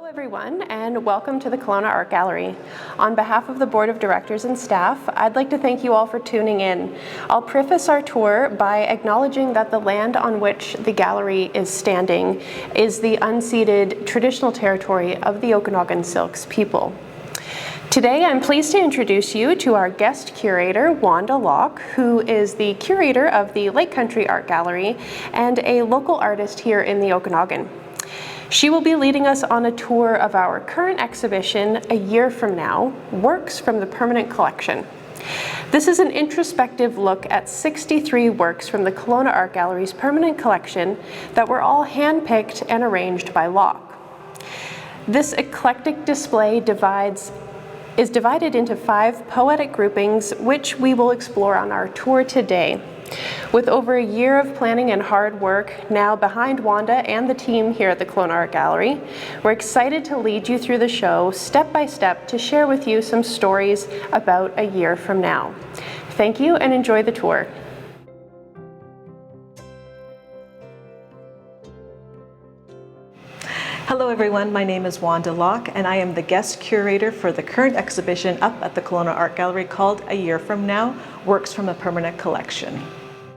Everyone, and welcome to the Kelowna Art Gallery. On behalf of the Board of Directors and staff, I'd like to thank you all for tuning in. I'll preface our tour by acknowledging that the land on which the gallery is standing is the unceded traditional territory of the Okanagan Syilx people. Today, I'm pleased to introduce you to our guest curator, Wanda Lock, who is the curator of the Lake Country Art Gallery and a local artist here in the Okanagan. She will be leading us on a tour of our current exhibition, A Year From Now, Works from the Permanent Collection. This is an introspective look at 63 works from the Kelowna Art Gallery's permanent collection that were all handpicked and arranged by Lock. This eclectic display is divided into 5 poetic groupings, which we will explore on our tour today. With over a year of planning and hard work now behind Wanda and the team here at the Kelowna Art Gallery, we're excited to lead you through the show step by step to share with you some stories about a year from now. Thank you and enjoy the tour. Hello everyone, my name is Wanda Lock and I am the guest curator for the current exhibition up at the Kelowna Art Gallery called A Year From Now, Works from a Permanent Collection.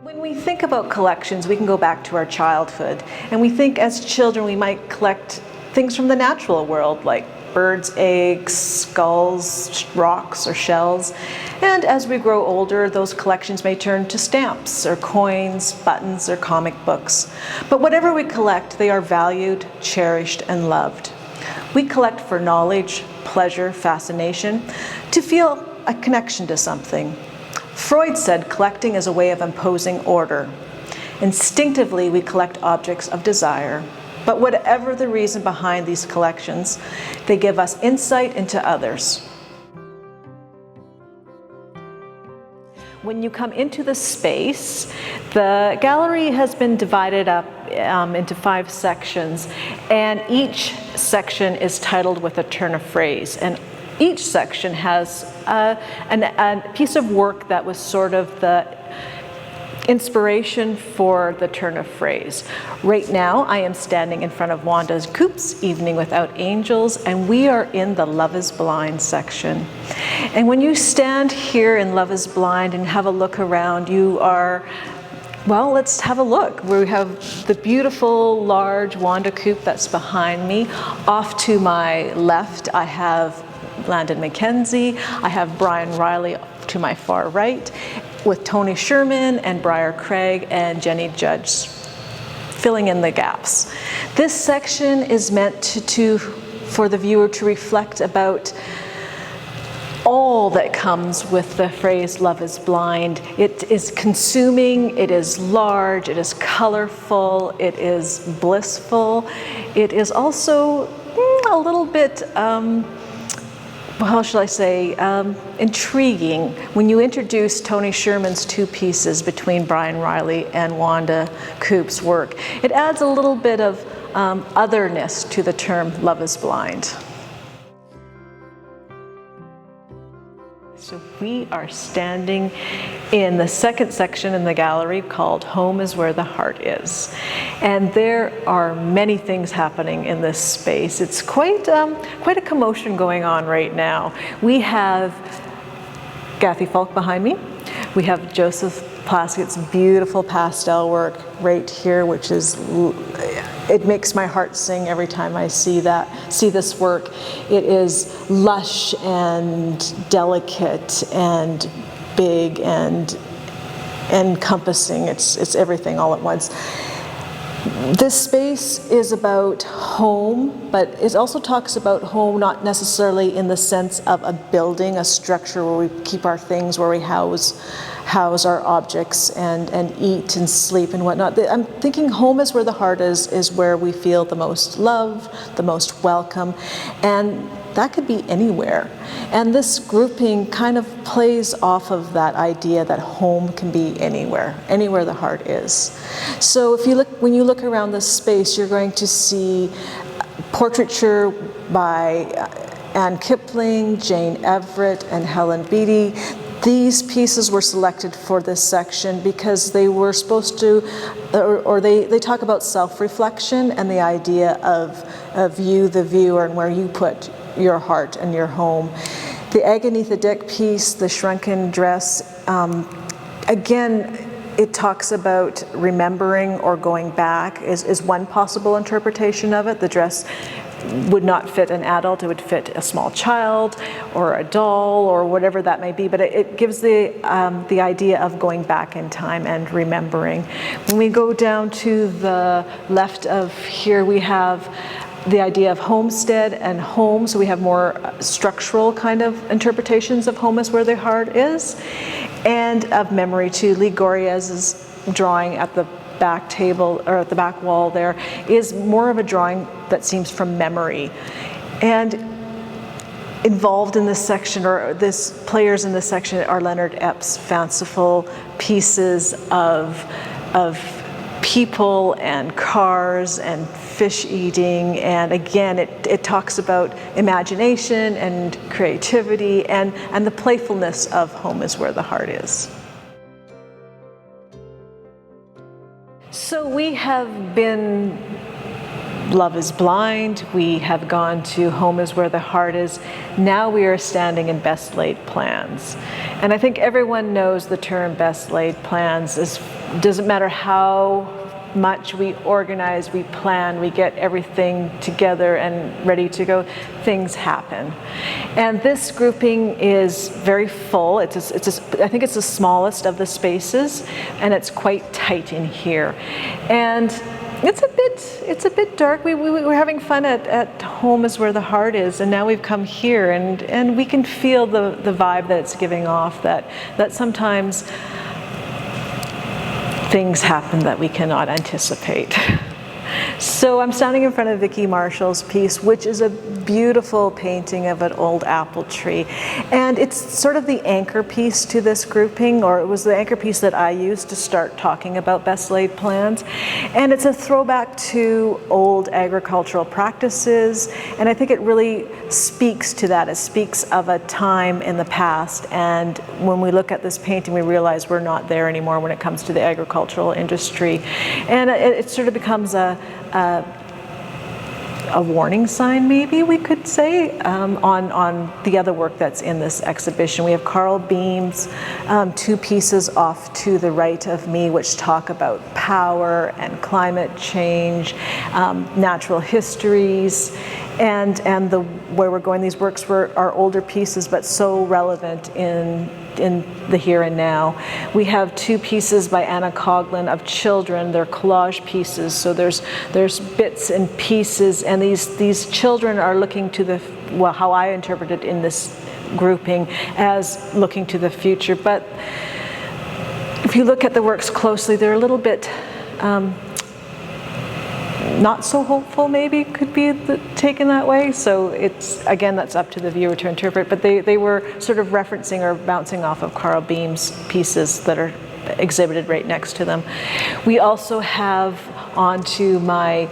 When we think about collections, we can go back to our childhood, and we think as children we might collect things from the natural world like birds' eggs, skulls, rocks, or shells. And as we grow older, those collections may turn to stamps or coins, buttons, or comic books. But whatever we collect, they are valued, cherished, and loved. We collect for knowledge, pleasure, fascination, to feel a connection to something. Freud said collecting is a way of imposing order. Instinctively, we collect objects of desire. But whatever the reason behind these collections, they give us insight into others. When you come into the space, the gallery has been divided up into 5 sections, and each section is titled with a turn of phrase. And each section has a piece of work that was sort of the inspiration for the turn of phrase. Right now, I am standing in front of Wanda's Coup's Evening Without Angels, and we are in the Love is Blind section. And when you stand here in Love is Blind and have a look around, you are, well, let's have a look. We have the beautiful, large Wanda Coupe that's behind me. Off to my left, I have Landon McKenzie. I have Brian Riley to my far right, with Tony Sherman and Briar Craig and Jenny Judge filling in the gaps. This section is meant for the viewer to reflect about all that comes with the phrase love is blind. It is consuming, it is large, it is colorful, it is blissful. It is also a little bit how shall I say, intriguing. When you introduce Tony Sherman's 2 pieces between Brian Riley and Wanda Coup's work, it adds a little bit of otherness to the term love is blind. So we are standing in the second section in the gallery called Home is Where the Heart Is. And there are many things happening in this space. It's quite a commotion going on right now. We have Kathy Falk behind me. We have Joseph Plaskett's beautiful pastel work right here, which is, it makes my heart sing every time I see this work. It is lush and delicate and big and encompassing. It's everything all at once. This space is about home, but it also talks about home not necessarily in the sense of a building, a structure where we keep our things, where we house our objects and eat and sleep and whatnot. I'm thinking home is where the heart is where we feel the most love, the most welcome, and that could be anywhere. And this grouping kind of plays off of that idea that home can be anywhere the heart is. So when you look around this space, you're going to see portraiture by Anne Kipling, Jane Everett, and Helen Beatty. These pieces were selected for this section because they were supposed to, or they talk about self-reflection and the idea of you, the viewer, and where you put your heart and your home. The Egg Beneath the Dick piece, the Shrunken Dress, again, it talks about remembering or going back is one possible interpretation of it. The dress would not fit an adult, it would fit a small child or a doll or whatever that may be, but it gives the idea of going back in time and remembering. When we go down to the left of here, we have the idea of homestead and home, so we have more structural kind of interpretations of home is where the heart is, and of memory too. Lee Goriez's drawing at the back table, or at the back wall there, is more of a drawing that seems from memory. And involved in this section, or this players in this section, are Leonard Epp's fanciful pieces of people and cars and fish eating, and again it talks about imagination and creativity and the playfulness of home is where the heart is. So we have been Love is Blind, we have gone to Home is Where the Heart Is. Now we are standing in Best Laid Plans. And I think everyone knows the term best laid plans. Doesn't matter how much we organize, we plan, we get everything together and ready to go, things happen. And this grouping is very full. I think it's the smallest of the spaces, and it's quite tight in here. And it's a bit dark. We were having fun at Home is Where the Heart Is, and now we've come here, and we can feel the vibe that it's giving off, that sometimes things happen that we cannot anticipate. So I'm standing in front of Vicki Marshall's piece, which is a beautiful painting of an old apple tree. And it's sort of the anchor piece to this grouping, or it was the anchor piece that I used to start talking about best laid plans. And it's a throwback to old agricultural practices, and I think it really speaks to that. It speaks of a time in the past, and when we look at this painting, we realize we're not there anymore when it comes to the agricultural industry. And it sort of becomes a warning sign, maybe we could say, on the other work that's in this exhibition. We have Carl Beam's two pieces off to the right of me, which talk about power and climate change, natural histories, and where we're going. These works are older pieces, but so relevant in the here and now. We have two pieces by Anna Coughlin of children. They're collage pieces, so there's bits and pieces, and these children are looking to how I interpret it in this grouping, as looking to the future. But if you look at the works closely, they're a little bit not so hopeful, maybe could be taken that way. So it's, again, that's up to the viewer to interpret, but they were sort of referencing or bouncing off of Carl Beam's pieces that are exhibited right next to them. We also have, on to my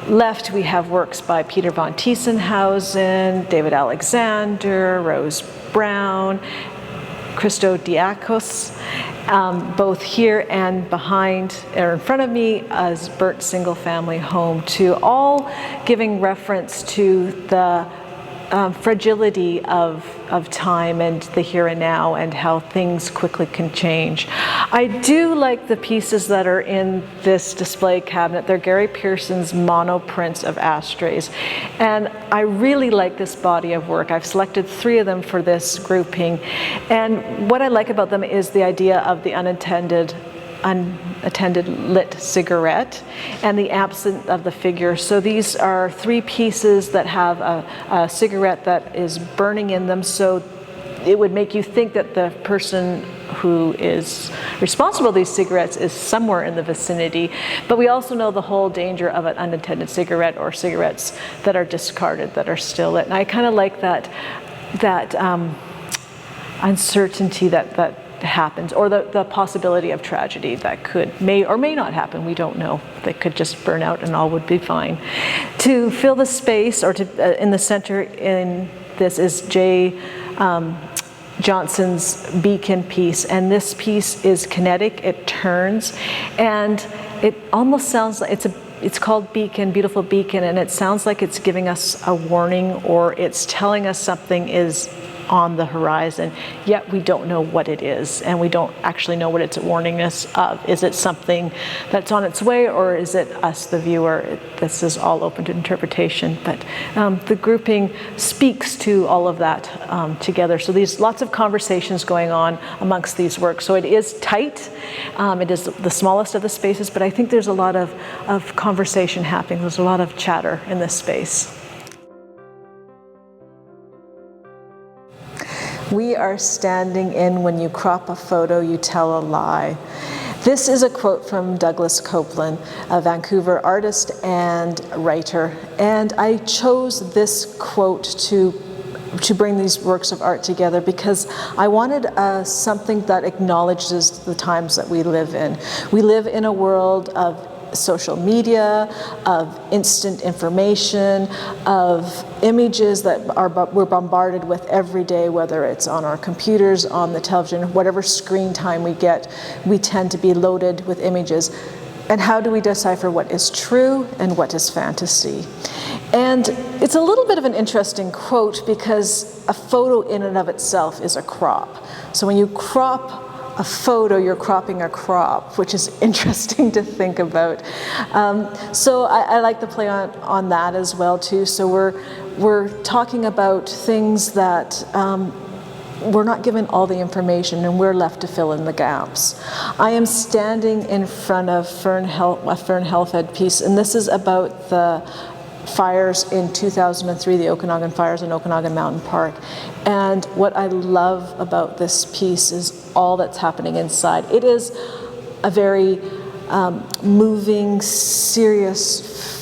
left, we have works by Peter von Tiesenhausen, David Alexander, Rose Brown, Christo Diakos, both here and behind, or in front of me, as Burnt Single Family Home, too, all giving reference to the fragility of time and the here and now, and how things quickly can change. I do like the pieces that are in this display cabinet. They're Gary Pearson's monoprints of ashtrays, and I really like this body of work. I've selected 3 of them for this grouping, and what I like about them is the idea of the unattended lit cigarette and the absence of the figure. So these are 3 pieces that have a cigarette that is burning in them, so it would make you think that the person who is responsible for these cigarettes is somewhere in the vicinity. But we also know the whole danger of an unattended cigarette, or cigarettes that are discarded, that are still lit. And I kind of like that uncertainty that happens, or the possibility of tragedy that may or may not happen. We don't know. They could just burn out and all would be fine. To fill the space, or in the center in this, is Jay Johnson's beacon piece, and this piece is kinetic, it turns, and it almost sounds like it's called Beacon, Beautiful Beacon, and it sounds like it's giving us a warning, or it's telling us something is on the horizon, yet we don't know what it is, and we don't actually know what it's warning us of. Is it something that's on its way, or is it us, the viewer? This is all open to interpretation, but the grouping speaks to all of that together. So there's lots of conversations going on amongst these works. So it is tight, it is the smallest of the spaces, but I think there's a lot of conversation happening. There's a lot of chatter in this space. We are standing in when you crop a photo, you tell a lie. This is a quote from Douglas Copeland, a Vancouver artist and writer. And I chose this quote to bring these works of art together because I wanted something that acknowledges the times that we live in. We live in a world of social media, of instant information, of images that we're bombarded with every day, whether it's on our computers, on the television, whatever screen time we get, we tend to be loaded with images. And how do we decipher what is true and what is fantasy? And it's a little bit of an interesting quote because a photo in and of itself is a crop. So when you crop a photo, you're cropping a crop, which is interesting to think about. So I like the play on that as well too. So we're talking about things that we're not given all the information, and we're left to fill in the gaps. I am standing in front of a Fern Helfed piece, and this is about the fires in 2003, the Okanagan fires in Okanagan Mountain Park. And what I love about this piece is all that's happening inside. It is a very moving, serious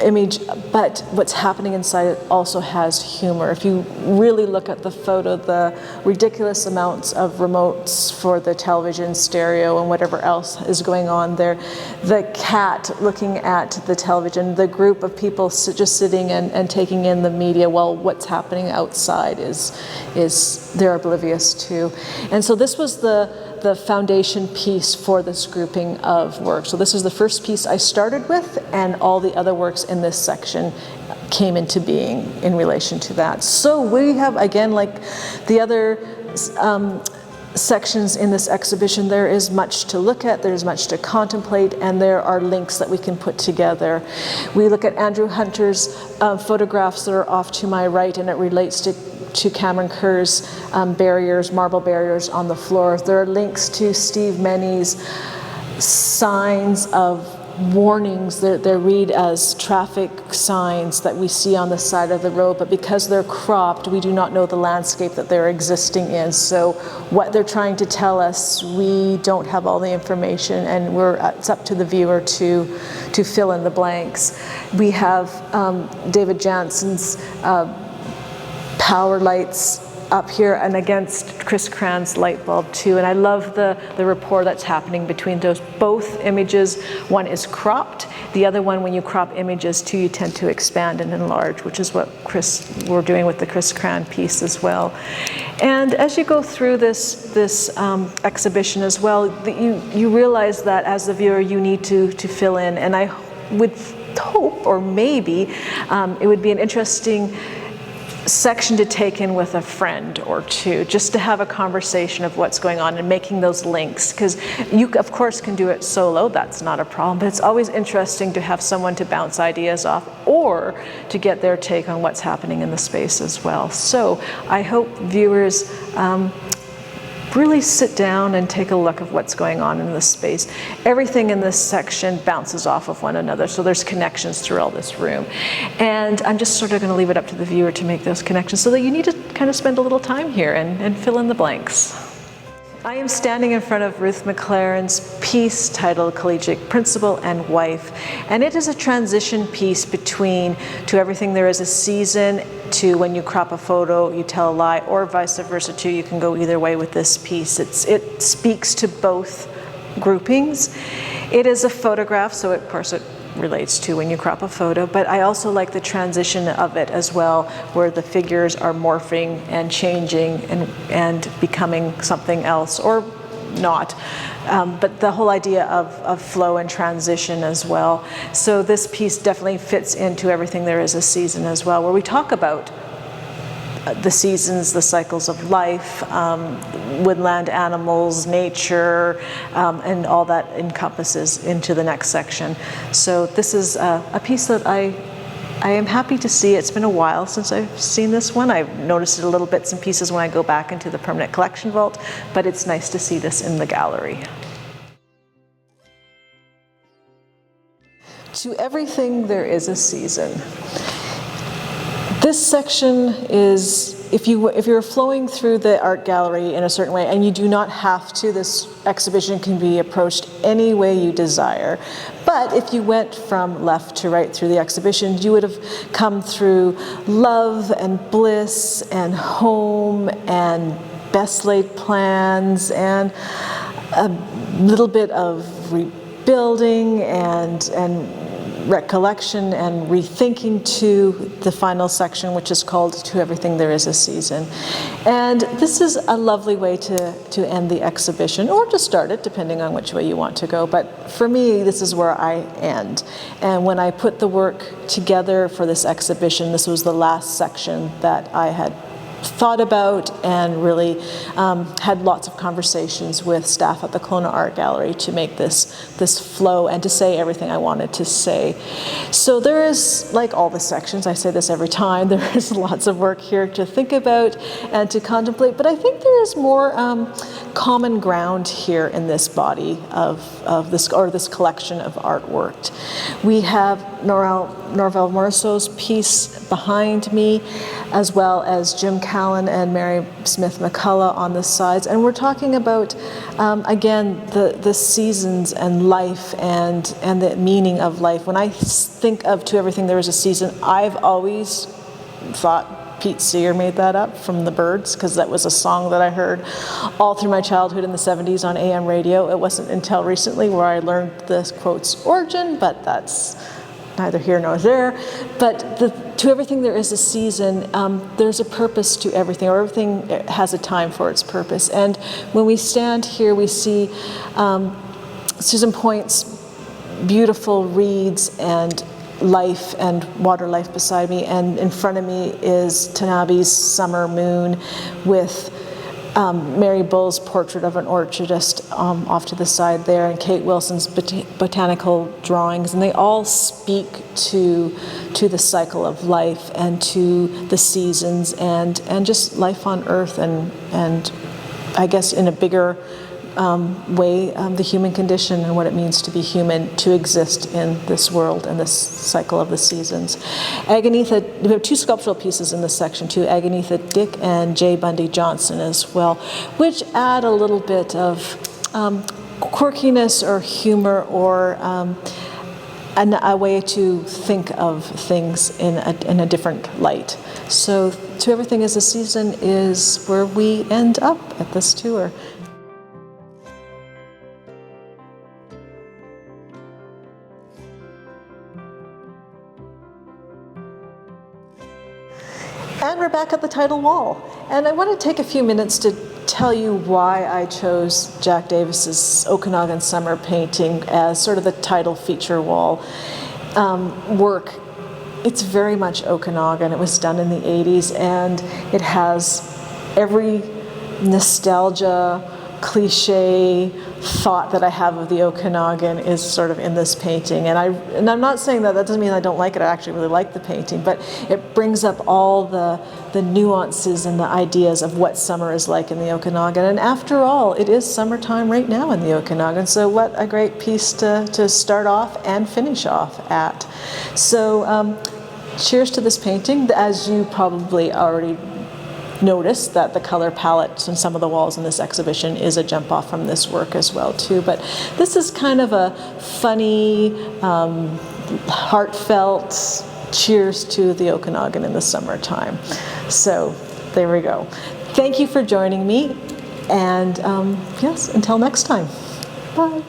image, but what's happening inside it also has humor. If you really look at the photo, the ridiculous amounts of remotes for the television, stereo, and whatever else is going on there, the cat looking at the television, the group of people just sitting and taking in the media while what's happening outside is they're oblivious to. And so this was the foundation piece for this grouping of work. So this is the first piece I started with, and all the other works in this section came into being in relation to that. So we have, again, like the other sections in this exhibition, there is much to look at, there's much to contemplate, and there are links that we can put together. We look at Andrew Hunter's photographs that are off to my right, and it relates to Cameron Kerr's barriers, marble barriers on the floor. There are links to Steve Menny's signs of warnings. They're read as traffic signs that we see on the side of the road, but because they're cropped, we do not know the landscape that they're existing in. So what they're trying to tell us, we don't have all the information, and it's up to the viewer to fill in the blanks. We have David Jansen's power lights up here and against Chris Cran's light bulb too. And I love the rapport that's happening between those both images. One is cropped, the other one, when you crop images too, you tend to expand and enlarge, which is what we're doing with the Chris Cran piece as well. And as you go through this exhibition as well, you realize that as the viewer you need to fill in. And I would hope, or maybe, it would be an interesting section to take in with a friend or two, just to have a conversation of what's going on and making those links, because you of course can do it solo, that's not a problem, but it's always interesting to have someone to bounce ideas off or to get their take on what's happening in the space as well. So I hope viewers really sit down and take a look at what's going on in this space. Everything in this section bounces off of one another, so there's connections throughout this room. And I'm just sort of going to leave it up to the viewer to make those connections, so that you need to kind of spend a little time here and fill in the blanks. I am standing in front of Ruth McLaren's piece titled Collegiate Principal and Wife, and it is a transition piece between To Everything There Is a Season to When You Crop a Photo, You Tell a Lie, or vice versa too. You can go either way with this piece. It speaks to both groupings. It is a photograph, so of course it relates to when you crop a photo, but I also like the transition of it as well, where the figures are morphing and changing and becoming something else, or not. But the whole idea of flow and transition as well. So this piece definitely fits into Everything There Is a Season as well, where we talk about the seasons, the cycles of life, woodland animals, nature, and all that encompasses into the next section. So this is a piece that I am happy to see. It's been a while since I've seen this one. I've noticed it a little bits and pieces when I go back into the permanent collection vault, but it's nice to see this in the gallery. To Everything There Is a Season. This section is, if you're flowing through the art gallery in a certain way, and you do not have to, this exhibition can be approached any way you desire. But if you went from left to right through the exhibition, you would have come through love and bliss and home and best laid plans and a little bit of rebuilding and recollection and rethinking to the final section, which is called To Everything There Is a Season. And this is a lovely way to end the exhibition, or to start it, depending on which way you want to go. But for me, this is where I end. And when I put the work together for this exhibition, this was the last section that I had thought about and really had lots of conversations with staff at the Kelowna Art Gallery to make this flow and to say everything I wanted to say. So there is, like all the sections, I say this every time, there is lots of work here to think about and to contemplate, but I think there is more common ground here in this body of this collection of artwork. We have Norval Morrisseau's piece behind me, as well as Jim Callan and Mary Smith McCullough on the sides. And we're talking about, again, the seasons and life and the meaning of life. When I think of To Everything There Is a Season, I've always thought Pete Seeger made that up from the Byrds, because that was a song that I heard all through my childhood in the 70s on AM radio. It wasn't until recently where I learned the quote's origin, but that's neither here nor there. But To Everything There Is a Season, there's a purpose to everything, or everything has a time for its purpose. And when we stand here, we see Susan Point's beautiful reeds and life and water life beside me, and in front of me is Tanabe's Summer Moon with Mary Bull's Portrait of an Orchardist off to the side there, and Kate Wilson's botanical drawings, and they all speak to the cycle of life and to the seasons and just life on Earth and I guess in a bigger way, the human condition and what it means to be human, to exist in this world and this cycle of the seasons. Aganitha, we have two sculptural pieces in this section too, Aganitha Dick and J. Bundy Johnson as well, which add a little bit of quirkiness or humor or a way to think of things in a different light. So To Everything Is a Season is where we end up at this tour. And we're back at the title wall. And I want to take a few minutes to tell you why I chose Jack Davis's Okanagan Summer painting as sort of the title feature wall work. It's very much Okanagan. It was done in the 80s, and it has every nostalgia, cliche thought that I have of the Okanagan is sort of in this painting. And I'm not saying that doesn't mean I don't like it. I actually really like the painting, but it brings up all the nuances and the ideas of what summer is like in the Okanagan. And after all, it is summertime right now in the Okanagan, so what a great piece to start off and finish off at. So cheers to this painting. As you probably already notice that the color palette on some of the walls in this exhibition is a jump off from this work as well too, but this is kind of a funny, heartfelt cheers to the Okanagan in the summertime. So there we go. Thank you for joining me, and yes, until next time. Bye.